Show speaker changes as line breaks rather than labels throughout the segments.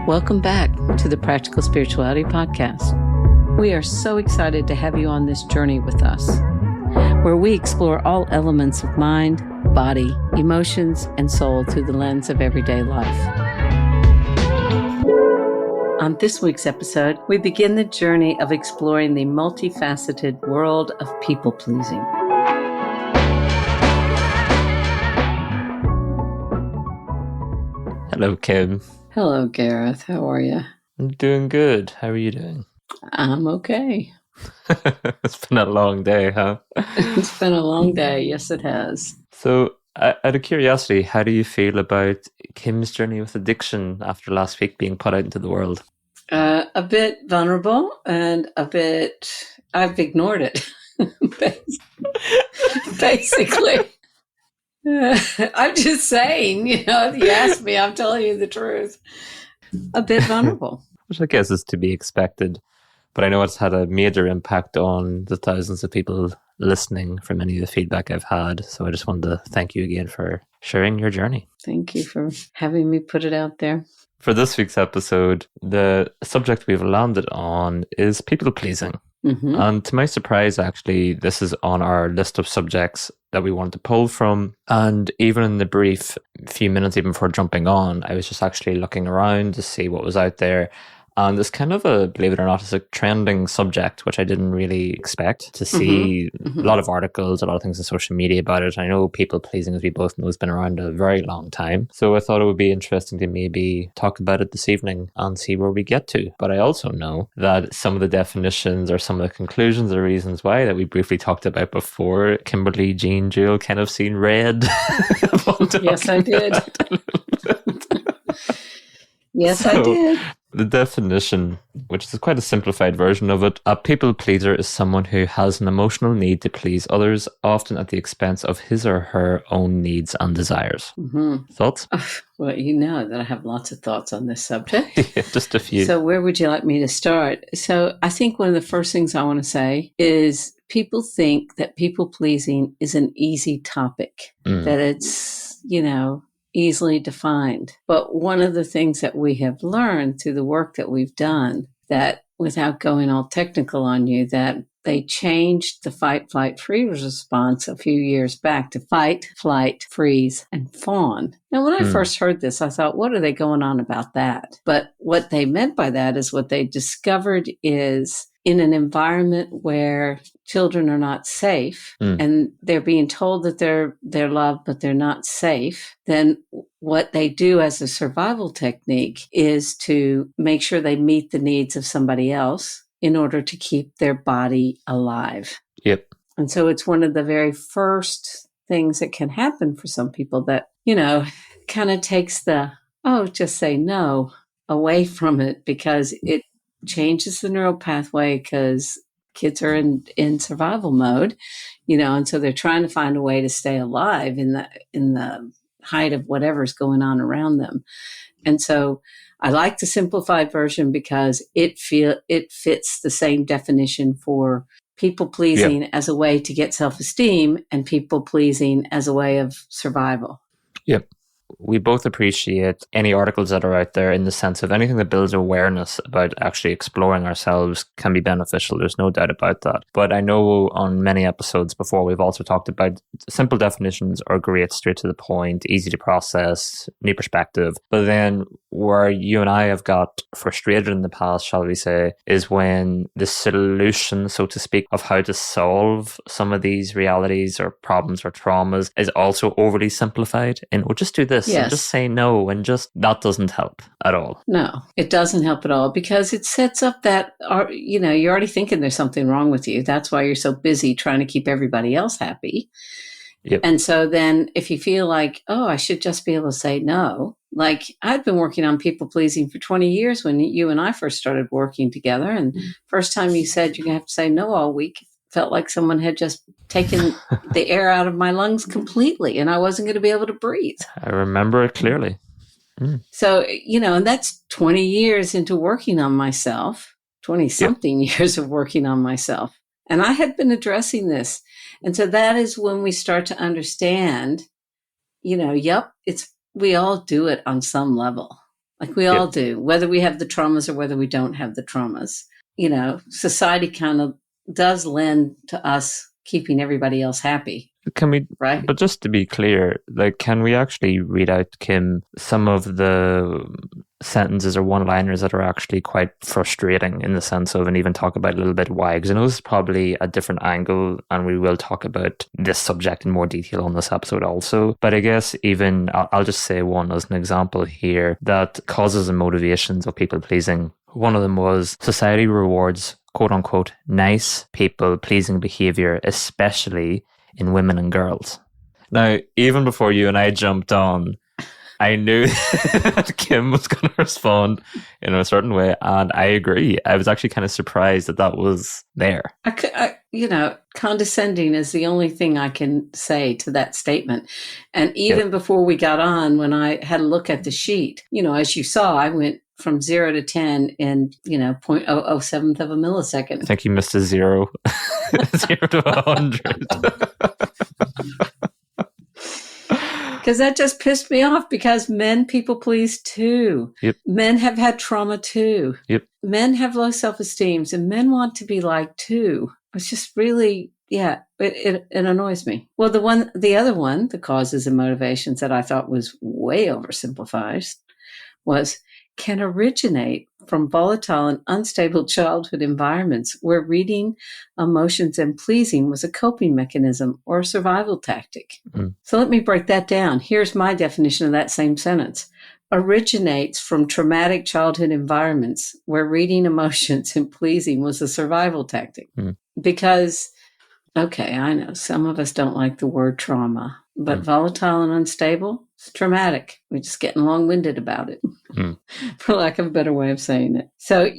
Welcome back to the Practical Spirituality Podcast. We are so excited to have you on this journey with us, where we explore all elements of mind, body, emotions, and soul through the lens of everyday life. On this week's episode, we begin the journey of exploring the multifaceted world of people-pleasing.
Hello, Kim.
Hello, Gareth. How are you?
I'm doing good. How are you doing?
I'm okay.
It's been a long day, huh?
It's been a long day. Yes, it has.
So, out of curiosity, how do you feel about Kim's journey with addiction after last week being put out into the world?
A bit vulnerable and I've ignored it, basically. I'm just saying, if you ask me, I'm telling you the truth. A bit vulnerable.
Which I guess is to be expected. But I know it's had a major impact on the thousands of people listening from any of the feedback I've had. So I just wanted to thank you again for sharing your journey.
Thank you for having me put it out there.
For this week's episode, the subject we've landed on is people-pleasing.
Mm-hmm.
And to my surprise, actually, this is on our list of subjects that we wanted to pull from. And even in the brief few minutes even before jumping on, I was just actually looking around to see what was out there. And it's kind of believe it or not, it's a trending subject, which I didn't really expect to see.
Mm-hmm.
A lot of articles, a lot of things on social media about it. I know people pleasing, as we both know, has been around a very long time. So I thought it would be interesting to maybe talk about it this evening and see where we get to. But I also know that some of the definitions or some of the conclusions or reasons why that we briefly talked about before, Kimberly, Jean, Jewel kind of seen red.
Yes, I did. Yes, I did.
The definition, which is quite a simplified version of it, a people pleaser is someone who has an emotional need to please others, often at the expense of his or her own needs and desires.
Mm-hmm.
Thoughts?
Well, you know that I have lots of thoughts on this subject.
Yeah, just a few.
So where would you like me to start? So I think one of the first things I want to say is people think that people pleasing is an easy topic, that it's, easily defined. But one of the things that we have learned through the work that we've done, that without going all technical on you, that they changed the fight, flight, freeze response a few years back to fight, flight, freeze, and fawn. Now, when I first heard this, I thought, what are they going on about that? But what they meant by that is what they discovered is in an environment where children are not safe and they're being told that they're loved, but they're not safe, then what they do as a survival technique is to make sure they meet the needs of somebody else in order to keep their body alive.
Yep.
And so it's one of the very first things that can happen for some people that, kind of takes the, just say no away from it, because it changes the neural pathway, because kids are in survival mode, and so they're trying to find a way to stay alive in the height of whatever's going on around them. And so I like the simplified version because it fits the same definition for people pleasing as a way to get self-esteem and people pleasing as a way of survival.
Yep. We both appreciate any articles that are out there in the sense of anything that builds awareness about actually exploring ourselves can be beneficial. There's no doubt about that. But I know on many episodes before, we've also talked about simple definitions are great, straight to the point, easy to process, new perspective. But then where you and I have got frustrated in the past, shall we say, is when the solution, so to speak, of how to solve some of these realities or problems or traumas is also overly simplified. And we'll just do this.
Yes.
And just say no, and just that doesn't help at all.
No, it doesn't help at all, because it sets up that, you're already thinking there's something wrong with you. That's why you're so busy trying to keep everybody else happy.
Yep.
And so then if you feel like, I should just be able to say no, like I'd been working on people pleasing for 20 years when you and I first started working together. And first time you said you're going to have to say no all week, felt like someone had just taken the air out of my lungs completely and I wasn't going to be able to breathe.
I remember it clearly.
So, and that's 20 years into working on myself, 20 something years of working on myself. And I had been addressing this. And so that is when we start to understand, we all do it on some level. Like we all do, whether we have the traumas or whether we don't have the traumas. You know, society kind of does lend to us keeping everybody else happy.
Can we,
right?
But just to be clear, like, can we actually read out, Kim, some of the sentences or one-liners that are actually quite frustrating in the sense of, and even talk about a little bit why? Because I know this is probably a different angle, and we will talk about this subject in more detail on this episode also. But I guess even, I'll just say one as an example here, that causes and motivations of people-pleasing. One of them was, society rewards, quote unquote, nice people-pleasing behavior, especially in women and girls. Now, even before you and I jumped on, I knew that Kim was going to respond in a certain way, and I agree. I was actually kind of surprised that that was there.
Condescending is the only thing I can say to that statement. And even before we got on, when I had a look at the sheet, as you saw, I went from 0 to 10 in, 0.007th of a millisecond.
I think you missed a 0. 0 to 100.
Because that just pissed me off, because men people please too.
Yep.
Men have had trauma too.
Yep.
Men have low self-esteem, and men want to be liked too. It's just really, it annoys me. Well, the other one, the causes and motivations that I thought was way oversimplified, can originate from volatile and unstable childhood environments where reading emotions and pleasing was a coping mechanism or a survival tactic. Mm. So let me break that down. Here's my definition of that same sentence. Originates from traumatic childhood environments where reading emotions and pleasing was a survival tactic. Mm. Because, okay, I know some of us don't like the word trauma, but volatile and unstable, it's traumatic. We're just getting long-winded about it, for lack of a better way of saying it. So,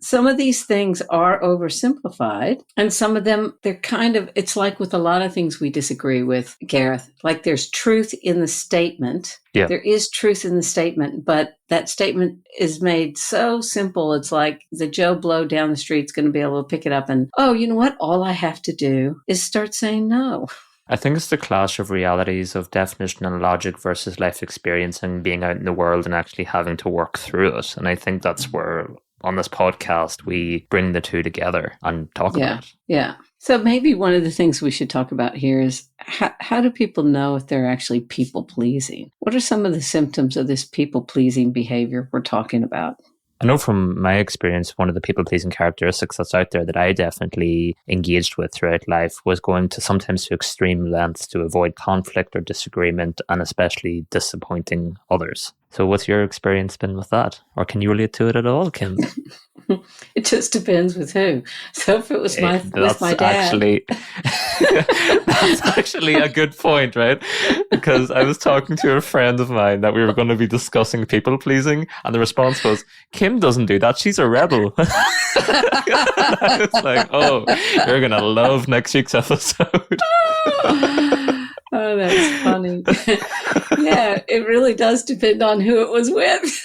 some of these things are oversimplified, and some of them, it's like with a lot of things we disagree with, Gareth. Like there's truth in the statement. Yeah. There is truth in the statement, but that statement is made so simple. It's like the Joe Blow down the street is going to be able to pick it up and, oh, you know what? All I have to do is start saying no.
I think it's the clash of realities of definition and logic versus life experience and being out in the world and actually having to work through it. And I think that's where, on this podcast, we bring the two together and talk about it.
Yeah. So maybe one of the things we should talk about here is how do people know if they're actually people-pleasing? What are some of the symptoms of this people-pleasing behavior we're talking about?
I know from my experience, one of the people-pleasing characteristics that's out there that I definitely engaged with throughout life was going to sometimes to extreme lengths to avoid conflict or disagreement, and especially disappointing others. So what's your experience been with that? Or can you relate to it at all, Kim?
It just depends with who. So if it was with my dad...
That's actually a good point, right? Because I was talking to a friend of mine that we were going to be discussing people-pleasing, and the response was, Kim doesn't do that, she's a rebel. I was like, oh, you're going to love next week's episode.
Oh, that's funny. Yeah, it really does depend on who it was with.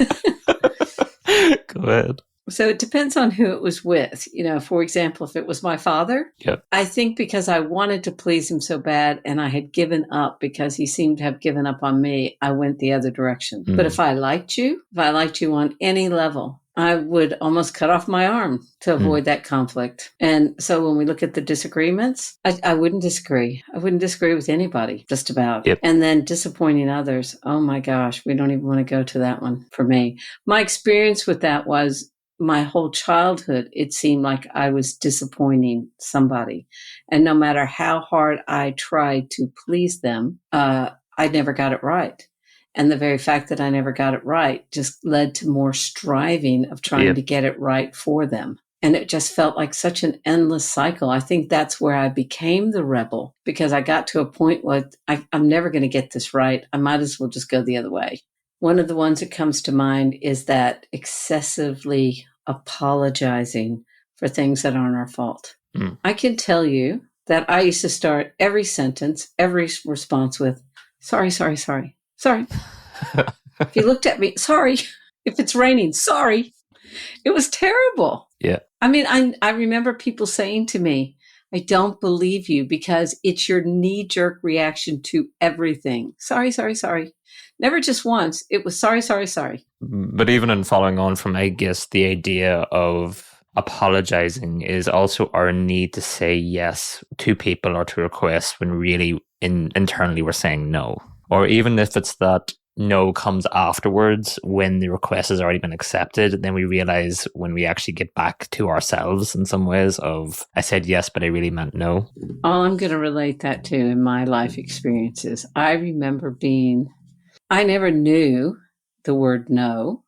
Go ahead.
So it depends on who it was with. For example, if it was my father, I think because I wanted to please him so bad and I had given up because he seemed to have given up on me, I went the other direction. But if I liked you on any level, I would almost cut off my arm to avoid that conflict. And so when we look at the disagreements, I wouldn't disagree. I wouldn't disagree with anybody, just about. Yep. And then disappointing others. Oh my gosh, we don't even want to go to that one for me. My experience with that was my whole childhood, it seemed like I was disappointing somebody. And no matter how hard I tried to please them, I never got it right. And the very fact that I never got it right just led to more striving of trying to get it right for them. And it just felt like such an endless cycle. I think that's where I became the rebel, because I got to a point where I'm never going to get this right. I might as well just go the other way. One of the ones that comes to mind is that excessively apologizing for things that aren't our fault. I can tell you that I used to start every sentence, every response with, sorry, sorry, sorry, sorry. If you looked at me, sorry. If it's raining, sorry. It was terrible.
Yeah.
I mean, I remember people saying to me, I don't believe you because it's your knee-jerk reaction to everything. Sorry, sorry, sorry. Never just once. It was sorry, sorry, sorry.
But even in following on from, I guess, the idea of apologizing is also our need to say yes to people or to requests when really internally we're saying no. Or even if it's that no comes afterwards when the request has already been accepted, then we realize when we actually get back to ourselves in some ways of, I said yes, but I really meant no.
All I'm going to relate that to in my life experiences. I remember I never knew the word no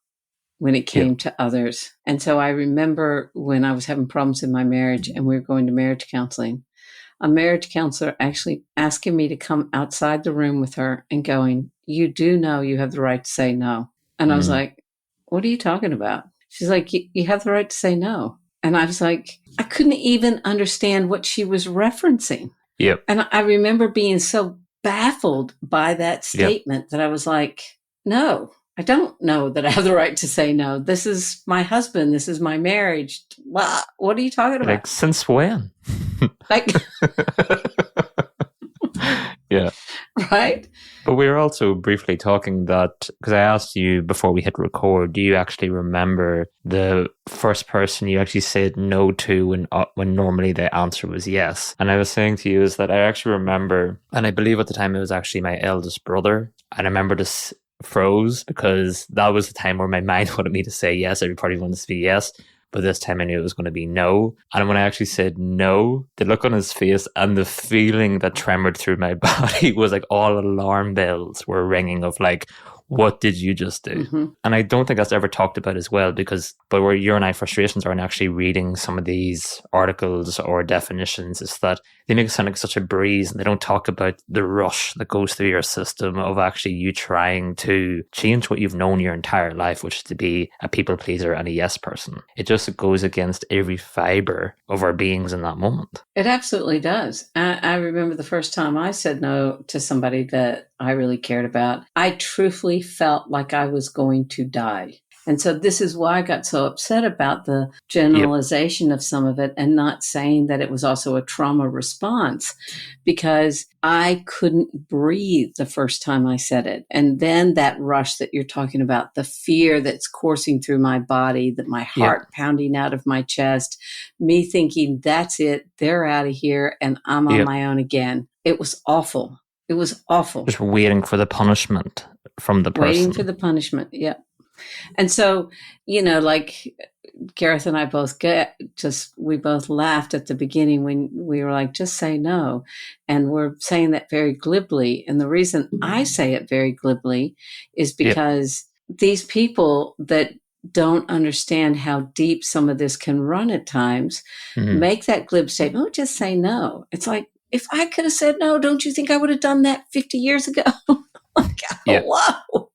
when it came to others. And so I remember when I was having problems in my marriage and we were going to marriage counseling, a marriage counselor actually asking me to come outside the room with her and going, you do know you have the right to say no. And I was like, what are you talking about? She's like, you have the right to say no. And I was like, I couldn't even understand what she was referencing.
Yep.
And I remember being so baffled by that statement that I was like, no, I don't know that I have the right to say no. This is my husband. This is my marriage. What are you talking about?
Like, since when?
Like,
yeah.
Right?
But we were also briefly talking that, because I asked you before we hit record, do you actually remember the first person you actually said no to when normally the answer was yes? And I was saying to you is that I actually remember, and I believe at the time it was actually my eldest brother, and I remember this froze because that was the time where my mind wanted me to say yes. Everybody wanted to be yes. But this time I knew it was going to be no. And when I actually said no, the look on his face and the feeling that tremored through my body was like all alarm bells were ringing of like, what did you just do? Mm-hmm. And I don't think that's ever talked about as well but where your and I frustrations are in actually reading some of these articles or definitions is that they make it sound like such a breeze and they don't talk about the rush that goes through your system of actually you trying to change what you've known your entire life, which is to be a people pleaser and a yes person. It just goes against every fiber of our beings in that moment.
It absolutely does. I remember the first time I said no to somebody that I really cared about. I truthfully felt like I was going to die. And so this is why I got so upset about the generalization of some of it and not saying that it was also a trauma response, because I couldn't breathe the first time I said it. And then that rush that you're talking about, the fear that's coursing through my body, that my heart pounding out of my chest, me thinking, that's it, they're out of here and I'm on my own again. It was awful. It was awful.
Just waiting for the punishment from the person.
Waiting for the punishment, And so, like Gareth and I we both laughed at the beginning when we were like, just say no. And we're saying that very glibly. And the reason I say it very glibly is because these people that don't understand how deep some of this can run at times make that glib statement, oh, just say no. It's like, if I could have said no, don't you think I would have done that 50 years ago? Whoa.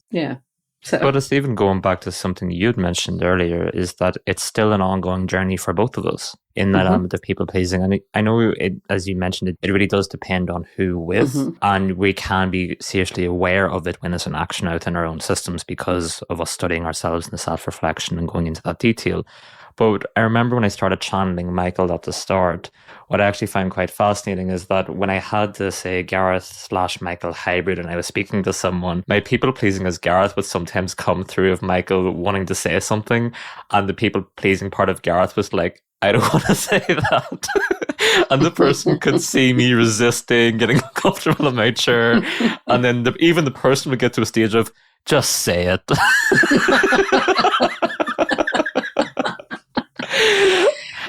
Yeah. So.
But it's even going back to something you'd mentioned earlier, is that it's still an ongoing journey for both of us in that element of people pleasing. And I know, as you mentioned, it really does depend on who with, and we can be seriously aware of it when it's an action out in our own systems because of us studying ourselves in the self-reflection and going into that detail. But I remember when I started channeling Michael at the start, what I actually found quite fascinating is that when I had to say Gareth/Michael hybrid and I was speaking to someone, my people pleasing as Gareth would sometimes come through of Michael wanting to say something, and the people pleasing part of Gareth was like, I don't want to say that. And the person could see me resisting, getting uncomfortable in my chair. And then even the person would get to a stage of, just say it.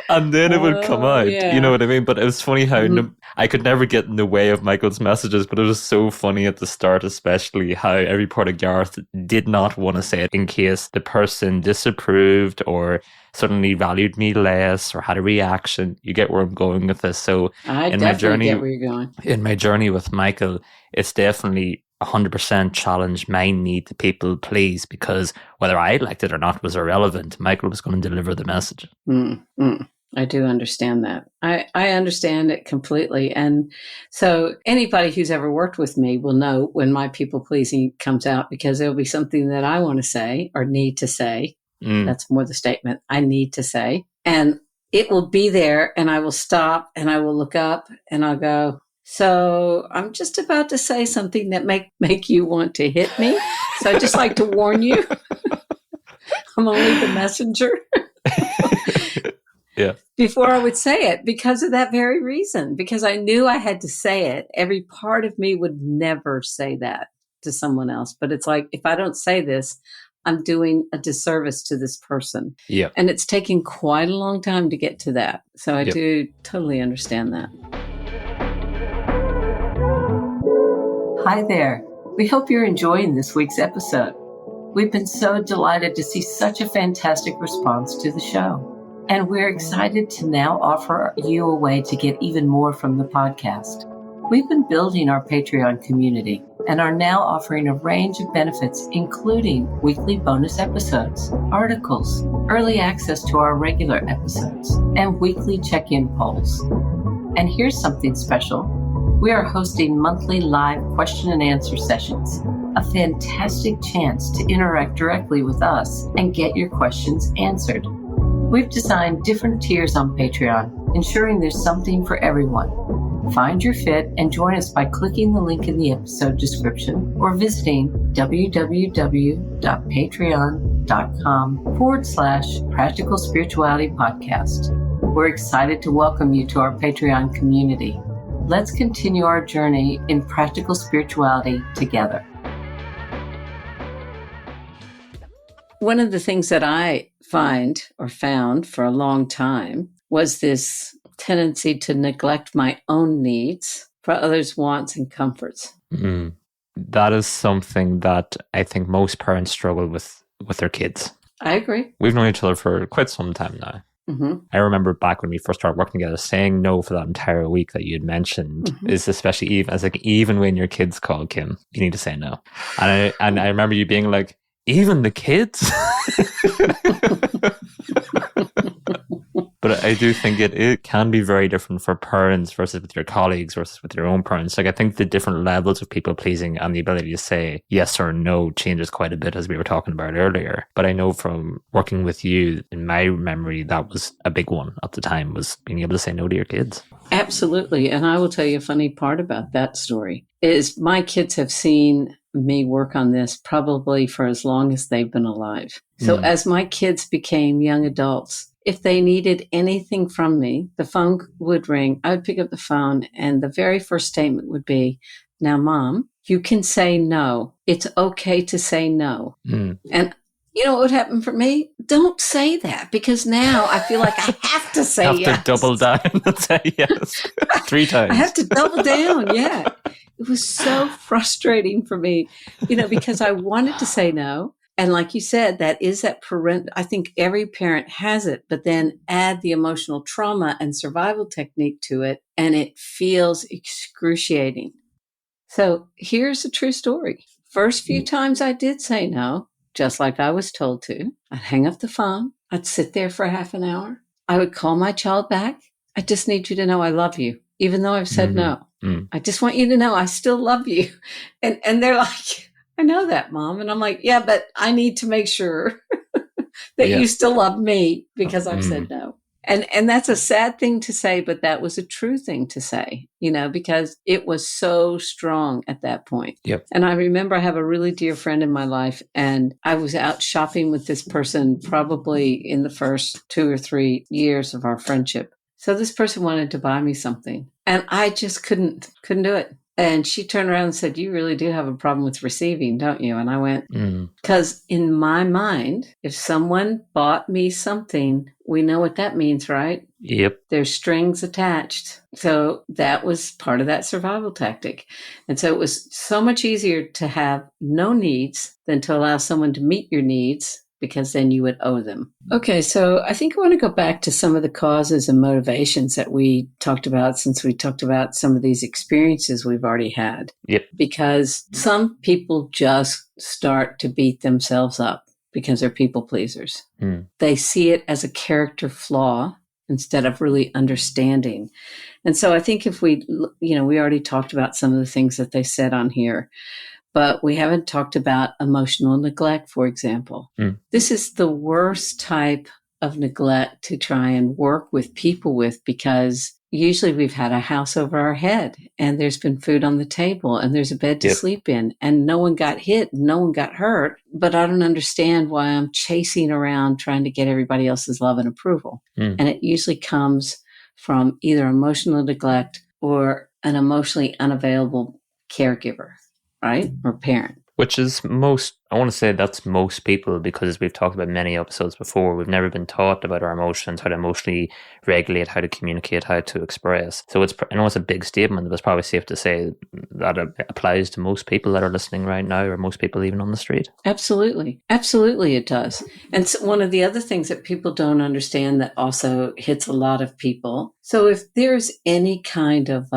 And then it would come out, you know what I mean? But it was funny how I could never get in the way of Michael's messages, but it was so funny at the start, especially how every part of Gareth did not want to say it in case the person disapproved or suddenly valued me less or had a reaction. You get where I'm going with this. So
I definitely get where you're going.
In my journey with Michael, it's definitely 100% challenged my need to people please, because whether I liked it or not was irrelevant. Michael was going to deliver the message.
I do understand that. I understand it completely. And so anybody who's ever worked with me will know when my people pleasing comes out, because there'll be something that I want to say or need to say. That's more the statement, I need to say. And it will be there and I will stop and I will look up and I'll go, so I'm just about to say something that make you want to hit me. So I'd just like to warn you, I'm only the messenger.
Yeah.
Before I would say it, because of that very reason, because I knew I had to say it. Every part of me would never say that to someone else. But it's like, if I don't say this, I'm doing a disservice to this person.
Yeah.
And it's taking quite a long time to get to that. So I do totally understand that. Hi there. We hope you're enjoying this week's episode. We've been so delighted to see such a fantastic response to the show. And we're excited to now offer you a way to get even more from the podcast. We've been building our Patreon community and are now offering a range of benefits, including weekly bonus episodes, articles, early access to our regular episodes, and weekly check-in polls. And here's something special. We are hosting monthly live question and answer sessions, a fantastic chance to interact directly with us and get your questions answered. We've designed different tiers on Patreon, ensuring there's something for everyone. Find your fit and join us by clicking the link in the episode description or visiting www.patreon.com/Practical Spirituality Podcast. We're excited to welcome you to our Patreon community. Let's continue our journey in practical spirituality together. One of the things that I found for a long time was this tendency to neglect my own needs for others' wants and comforts.
Mm. That is something that I think most parents struggle with their kids.
I agree.
We've known each other for quite some time now.
Mm-hmm.
I remember back when we first started working together, saying no for that entire week that you had mentioned is especially even when your kids call, Kim, you need to say no. And I remember you being like, even the kids? But I do think it can be very different for parents versus with your colleagues versus with your own parents. Like, I think the different levels of people pleasing and the ability to say yes or no changes quite a bit, as we were talking about earlier. But I know from working with you, in my memory, that was a big one at the time, was being able to say no to your kids.
Absolutely. And I will tell you a funny part about that story is my kids have seen me work on this probably for as long as they've been alive. So as my kids became young adults, if they needed anything from me, the phone would ring. I would pick up the phone and the very first statement would be, now, Mom, you can say no. It's okay to say no. And you know what would happen for me? Don't say that, because now I feel like I have to say yes.
Have to double down and say yes 3 times.
I have to double down, yeah. It was so frustrating for me, because I wanted to say no. And like you said, that is that I think every parent has it, but then add the emotional trauma and survival technique to it, and it feels excruciating. So here's a true story. First few times I did say no, just like I was told to, I'd hang up the phone. I'd sit there for half an hour. I would call my child back. I just need you to know I love you, even though I've said no. I just want you to know I still love you. And they're like, I know that, Mom. And I'm like, yeah, but I need to make sure that you still love me because I've said no. And that's a sad thing to say, but that was a true thing to say, because it was so strong at that point.
Yep.
And I remember I have a really dear friend in my life, and I was out shopping with this person probably in the first 2 or 3 years of our friendship. So this person wanted to buy me something, and I just couldn't do it. And she turned around and said, you really do have a problem with receiving, don't you? And I went, because in my mind, if someone bought me something, we know what that means, right?
Yep.
There's strings attached. So that was part of that survival tactic. And so it was so much easier to have no needs than to allow someone to meet your needs, because then you would owe them. Okay, so I think I want to go back to some of the causes and motivations that we talked about, since we talked about some of these experiences we've already had.
Yep.
Because some people just start to beat themselves up because they're people pleasers. They see it as a character flaw instead of really understanding. And so I think if we already talked about some of the things that they said on here, but we haven't talked about emotional neglect, for example. This is the worst type of neglect to try and work with people with, because usually we've had a house over our head and there's been food on the table and there's a bed to sleep in and no one got hit, no one got hurt. But I don't understand why I'm chasing around trying to get everybody else's love and approval. And it usually comes from either emotional neglect or an emotionally unavailable caregiver, right? Or parent.
Which is I want to say that's most people, because as we've talked about many episodes before, we've never been taught about our emotions, how to emotionally regulate, how to communicate, how to express. So I know it's a big statement, but it's probably safe to say that it applies to most people that are listening right now, or most people even on the street.
Absolutely. Absolutely it does. And so one of the other things that people don't understand that also hits a lot of people. So if there's any kind of,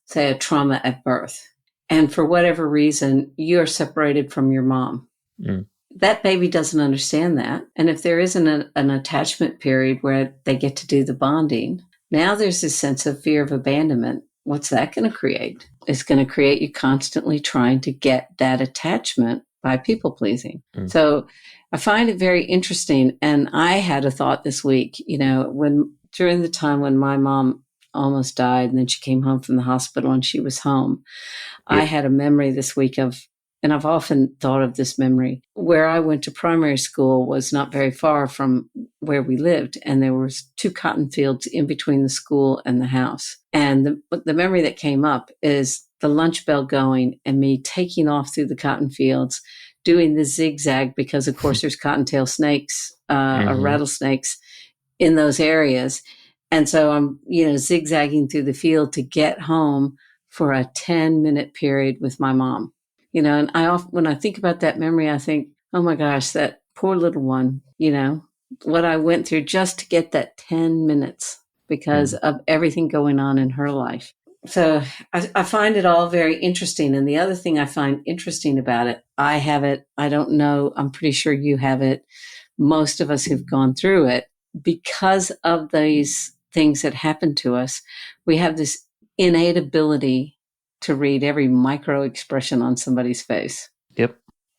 say, a trauma at birth, and for whatever reason, you're separated from your mom. That baby doesn't understand that. And if there isn't an attachment period where they get to do the bonding, now there's this sense of fear of abandonment. What's that going to create? It's going to create you constantly trying to get that attachment by people pleasing. So I find it very interesting. And I had a thought this week, during the time when my mom almost died and then she came home from the hospital and she was home, I had a memory this week and I've often thought of this memory, where I went to primary school was not very far from where we lived. And there was 2 cotton fields in between the school and the house. And the memory that came up is the lunch bell going and me taking off through the cotton fields, doing the zigzag, because of course there's cottontail snakes or rattlesnakes in those areas. And so I'm, zigzagging through the field to get home for a 10-minute period with my mom. And when I think about that memory, I think, oh my gosh, that poor little one, what I went through just to get that 10 minutes because of everything going on in her life. So I find it all very interesting. And the other thing I find interesting about it, I have it, I don't know, I'm pretty sure you have it. Most of us who've gone through it, because of these things that happen to us, we have this innate ability to read every micro expression on somebody's face.
Yep.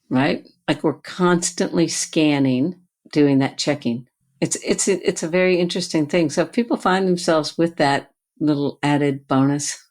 Right? Like we're constantly scanning, doing that checking. It's a very interesting thing. So if people find themselves with that little added bonus,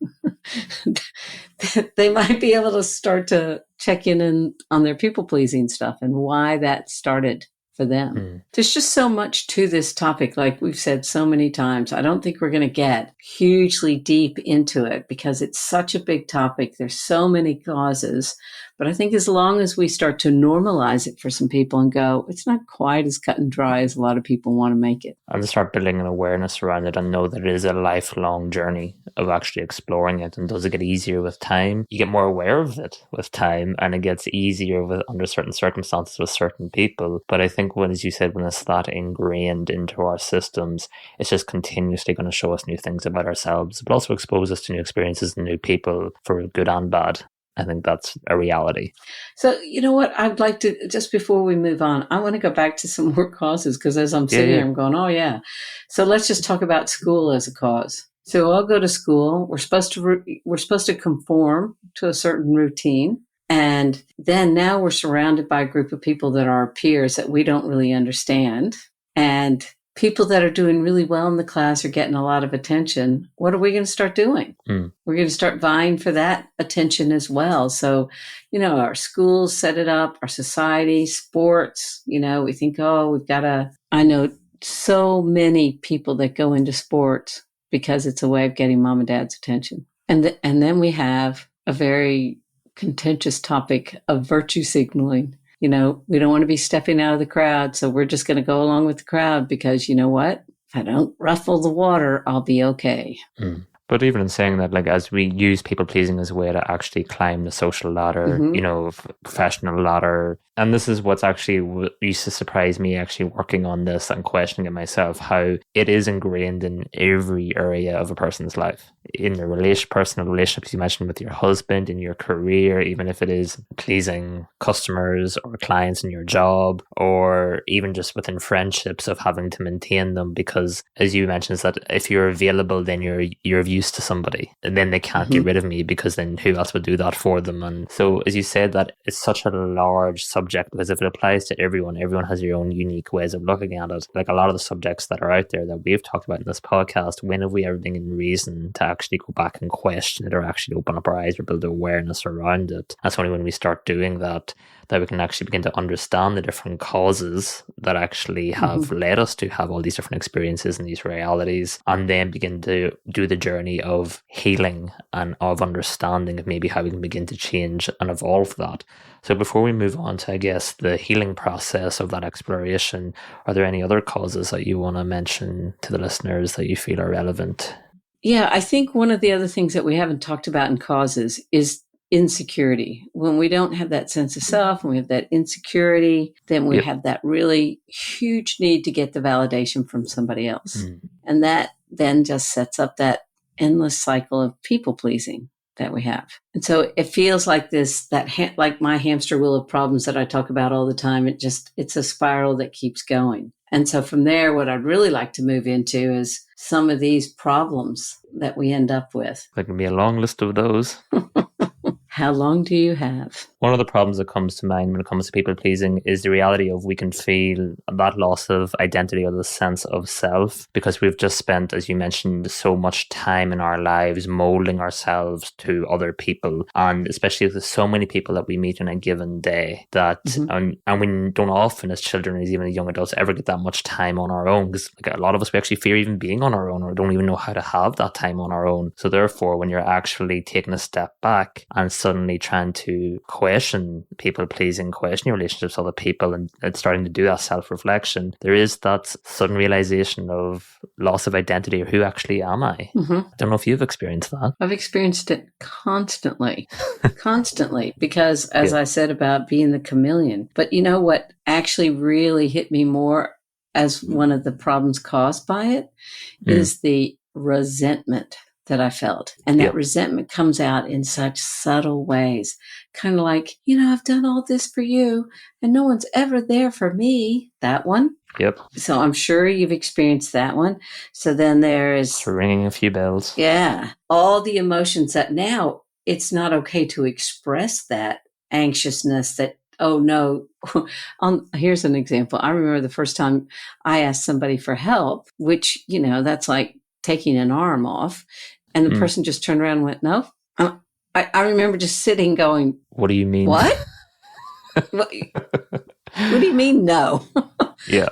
they might be able to start to check in on their people pleasing stuff and why that started for them. There's just so much to this topic, like we've said so many times. I don't think we're going to get hugely deep into it because it's such a big topic. There's so many causes. But I think as long as we start to normalize it for some people and go, it's not quite as cut and dry as a lot of people want to make it.
And to start building an awareness around it and know that it is a lifelong journey of actually exploring it. And does it get easier with time? You get more aware of it with time, and it gets easier under certain circumstances with certain people. But I think as you said, when it's that ingrained into our systems, it's just continuously going to show us new things about ourselves, but also expose us to new experiences and new people for good and bad. I think that's a reality.
So, you know what? I'd like to, just before we move on, I want to go back to some more causes, because as I'm sitting here, I'm going, oh yeah. So let's just talk about school as a cause. So I'll go to school. We're supposed to conform to a certain routine. And then now we're surrounded by a group of people that are our peers that we don't really understand. And people that are doing really well in the class are getting a lot of attention. What are we going to start doing? We're going to start vying for that attention as well. So, our schools set it up, our society, sports, we think, I know so many people that go into sports because it's a way of getting mom and dad's attention. And then we have a very contentious topic of virtue signaling. We don't want to be stepping out of the crowd, so we're just going to go along with the crowd because you know what? If I don't ruffle the water, I'll be okay.
But even in saying that, like, as we use people pleasing as a way to actually climb the social ladder, professional ladder, and this is what's actually used to surprise me actually working on this and questioning it myself, how it is ingrained in every area of a person's life. In your personal relationships you mentioned with your husband, in your career, even if it is pleasing customers or clients in your job, or even just within friendships of having to maintain them, because as you mentioned, is that if you're available, then you're viewed use to somebody, and then they can't get rid of me, because then who else would do that for them? And so, as you said, that it's such a large subject, because if it applies to everyone has their own unique ways of looking at it. Like a lot of the subjects that are out there that we've talked about in this podcast, when have we ever been in reason to actually go back and question it, or actually open up our eyes or build awareness around it? That's only when we start doing that we can actually begin to understand the different causes that actually have led us to have all these different experiences and these realities, and then begin to do the journey of healing and of understanding of maybe how we can begin to change and evolve that. So before we move on to, I guess, the healing process of that exploration, are there any other causes that you want to mention to the listeners that you feel are relevant?
Yeah, I think one of the other things that we haven't talked about in causes is insecurity. When we don't have that sense of self, when we have that insecurity, then we have that really huge need to get the validation from somebody else. And that then just sets up that endless cycle of people pleasing that we have. And so it feels like like my hamster wheel of problems that I talk about all the time. It's a spiral that keeps going. And so from there, what I'd really like to move into is some of these problems that we end up with.
There can be a long list of those.
How long do you have?
One of the problems that comes to mind when it comes to people pleasing is the reality of we can feel that loss of identity or the sense of self, because we've just spent, as you mentioned, so much time in our lives molding ourselves to other people, and especially with so many people that we meet in a given day that and we don't often as children, as even as young adults, ever get that much time on our own, because like a lot of us, we actually fear even being on our own, or don't even know how to have that time on our own. So therefore, when you're actually taking a step back and suddenly trying to question people pleasing, question your relationships with other people, and starting to do that self-reflection, there is that sudden realization of loss of identity, or who actually am I? I don't know if you've experienced that.
I've experienced it constantly, because as I said about being the chameleon, but you know what actually really hit me more as one of the problems caused by it is the resentment that I felt. And that resentment comes out in such subtle ways, kind of like, I've done all this for you and no one's ever there for me. That one.
Yep.
So I'm sure you've experienced that one. So then there is...
It's ringing a few bells.
Yeah. All the emotions that now it's not okay to express that anxiousness, that, oh no. Here's an example. I remember the first time I asked somebody for help, which, that's like taking an arm off. And the person just turned around and went, no. I remember just sitting going,
what do you mean?
What? What do you mean no?
Yeah.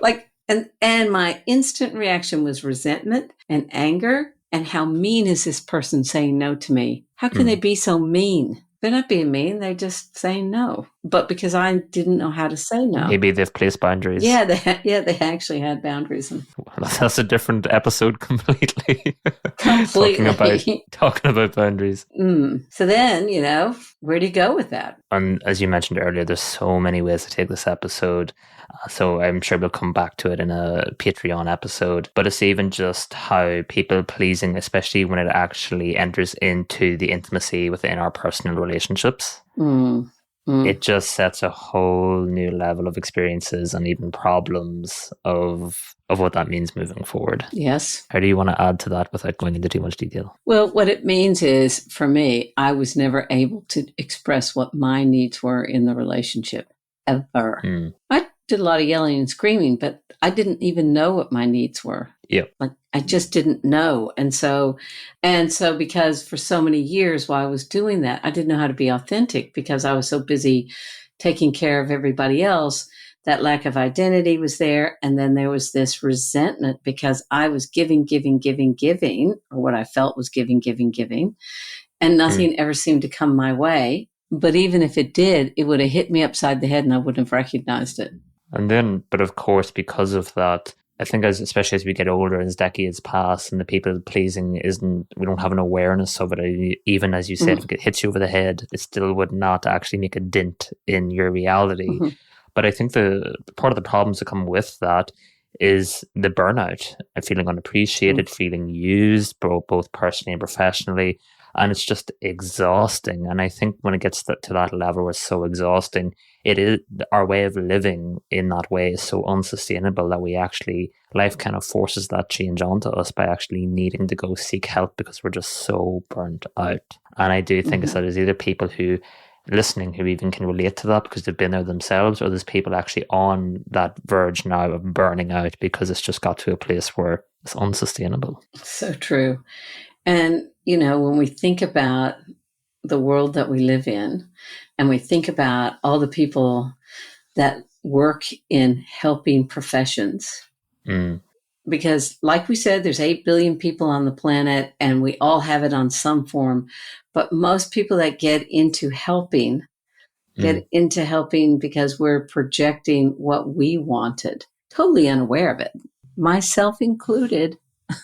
And my instant reaction was resentment and anger. And how mean is this person saying no to me? How can they be so mean? They're not being mean. They're just saying no. But because I didn't know how to say no.
Maybe they've placed boundaries.
Yeah, they actually had boundaries.
That's a different episode completely. Talking about boundaries.
So then, where do you go with that?
And as you mentioned earlier, there's so many ways to take this episode. So I'm sure we'll come back to it in a Patreon episode. But it's even just how people pleasing, especially when it actually enters into the intimacy within our personal relationships, it just sets a whole new level of experiences and even problems of what that means moving forward.
Yes.
How do you want to add to that without going into too much detail?
Well, what it means is, for me, I was never able to express what my needs were in the relationship, ever. I did a lot of yelling and screaming, but I didn't even know what my needs were.
Yep.
Like I just didn't know. And so because for so many years while I was doing that, I didn't know how to be authentic because I was so busy taking care of everybody else. That lack of identity was there. And then there was this resentment because I was giving, or what I felt was giving. And nothing ever seemed to come my way. But even if it did, it would have hit me upside the head and I wouldn't have recognized it.
And then, but of course, because of that, I think especially as we get older, as decades pass and the people pleasing we don't have an awareness of it. Even as you said, if it hits you over the head, it still would not actually make a dent in your reality. But I think the part of the problems that come with that is the burnout, feeling unappreciated, feeling used, both personally and professionally. And it's just exhausting. And I think when it gets to that level where it's so exhausting, it is our way of living in that way is so unsustainable that we actually, life kind of forces that change onto us by actually needing to go seek help because we're just so burnt out. And I do think that there's either people who listening who even can relate to that because they've been there themselves, or there's people actually on that verge now of burning out because it's just got to a place where it's unsustainable.
So true. And, when we think about the world that we live in, and we think about all the people that work in helping professions, because like we said, there's 8 billion people on the planet and we all have it on some form. But most people that get into helping because we're projecting what we wanted, totally unaware of it, myself included.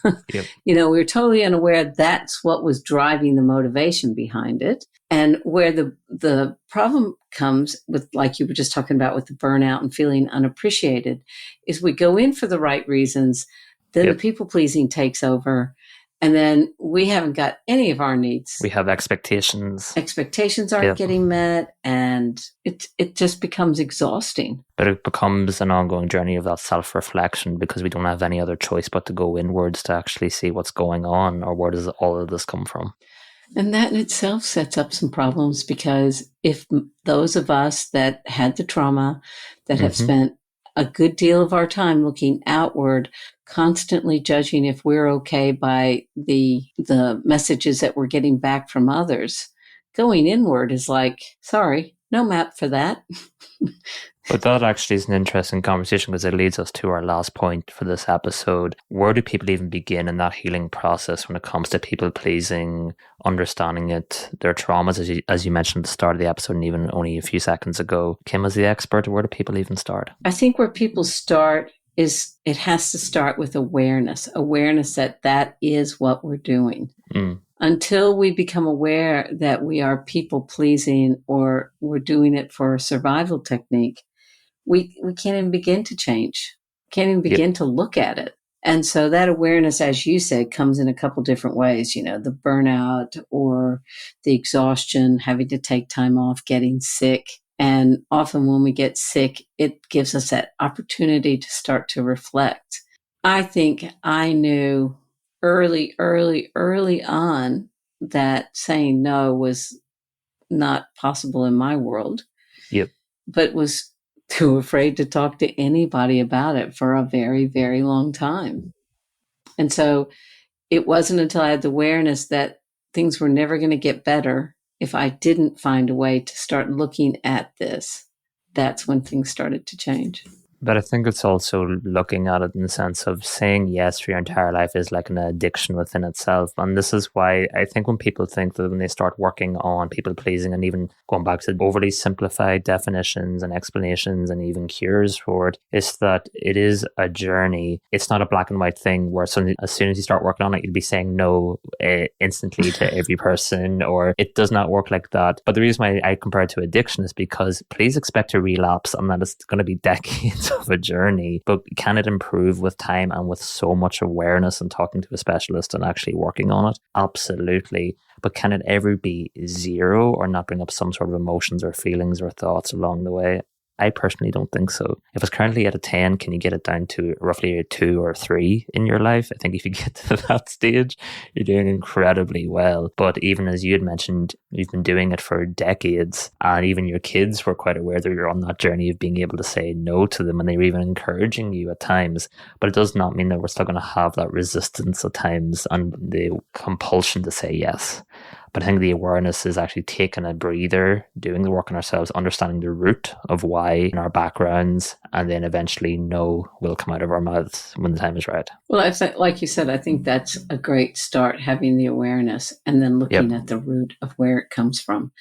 Yep.
We're totally unaware that's what was driving the motivation behind it. And where the problem comes with, like you were just talking about with the burnout and feeling unappreciated, is we go in for the right reasons, then the people pleasing takes over, and then we haven't got any of our needs.
We have expectations.
Expectations aren't getting met, and it just becomes exhausting.
But it becomes an ongoing journey of that self-reflection because we don't have any other choice but to go inwards to actually see what's going on, or where does all of this come from.
And that in itself sets up some problems, because if those of us that had the trauma, that have spent a good deal of our time looking outward, constantly judging if we're okay by the messages that we're getting back from others, going inward is like, sorry, no map for that.
But that actually is an interesting conversation because it leads us to our last point for this episode. Where do people even begin in that healing process when it comes to people pleasing, understanding it, their traumas, as you mentioned at the start of the episode and even only a few seconds ago? Kim, as the expert, where do people even start?
I think where people start is it has to start with awareness that is what we're doing. Until we become aware that we are people pleasing or we're doing it for a survival technique, we can't even begin to change, can't even begin to look at it. And so that awareness, as you said, comes in a couple different ways, the burnout or the exhaustion, having to take time off, getting sick. And often when we get sick, it gives us that opportunity to start to reflect. I think I knew early on that saying no was not possible in my world. But was too afraid to talk to anybody about it for a very, very long time. And so it wasn't until I had the awareness that things were never going to get better if I didn't find a way to start looking at this. That's when things started to change.
But I think it's also looking at it in the sense of saying yes for your entire life is like an addiction within itself. And this is why I think when people think that when they start working on people pleasing and even going back to overly simplified definitions and explanations and even cures for it, is that it is a journey. It's not a black and white thing where as soon as you start working on it, you'll be saying no instantly to every person, or it does not work like that. But the reason why I compare it to addiction is because please expect to relapse and that it's going to be decades of a journey, but can it improve with time and with so much awareness and talking to a specialist and actually working on it? Absolutely. But can it ever be zero or not bring up some sort of emotions or feelings or thoughts along the way? I personally don't think so. If it's currently at a 10, can you get it down to roughly a 2 or 3 in your life? I think if you get to that stage, you're doing incredibly well. But even as you had mentioned, you've been doing it for decades, and even your kids were quite aware that you're on that journey of being able to say no to them, and they were even encouraging you at times. But it does not mean that we're still going to have that resistance at times and the compulsion to say yes. But I think the awareness is actually taking a breather, doing the work on ourselves, understanding the root of why in our backgrounds, and then eventually no will come out of our mouths when the time is right.
Well, like you said, I think that's a great start, having the awareness and then looking at the root of where it comes from.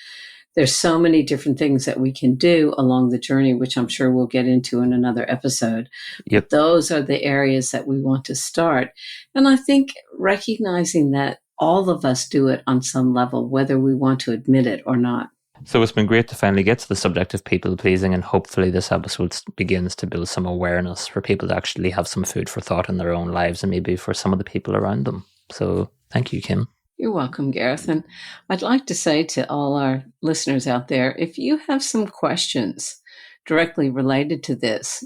There's so many different things that we can do along the journey, which I'm sure we'll get into in another episode. But those are the areas that we want to start. And I think recognizing that all of us do it on some level, whether we want to admit it or not.
So it's been great to finally get to the subject of people pleasing, and hopefully this episode begins to build some awareness for people to actually have some food for thought in their own lives and maybe for some of the people around them. So thank you, Kim.
You're welcome, Gareth. And I'd like to say to all our listeners out there, if you have some questions directly related to this,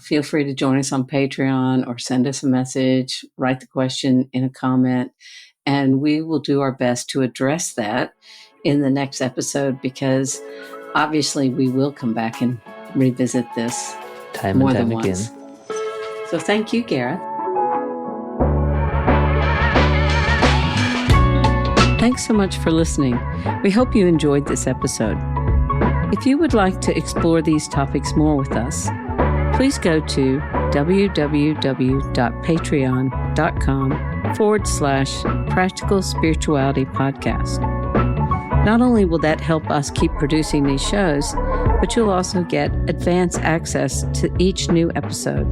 feel free to join us on Patreon or send us a message, write the question in a comment, and we will do our best to address that in the next episode, because obviously we will come back and revisit this
time
more
and time
than
again.
once. So thank you, Gareth. Thanks so much for listening. We hope you enjoyed this episode. If you would like to explore these topics more with us, please go to www.patreon.com/Practical Spirituality Podcast. Not only will that help us keep producing these shows, but you'll also get advance access to each new episode,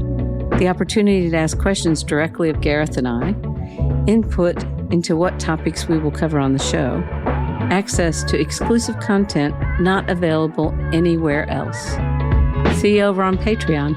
the opportunity to ask questions directly of Gareth and I, input into what topics we will cover on the show, access to exclusive content not available anywhere else. See you over on Patreon.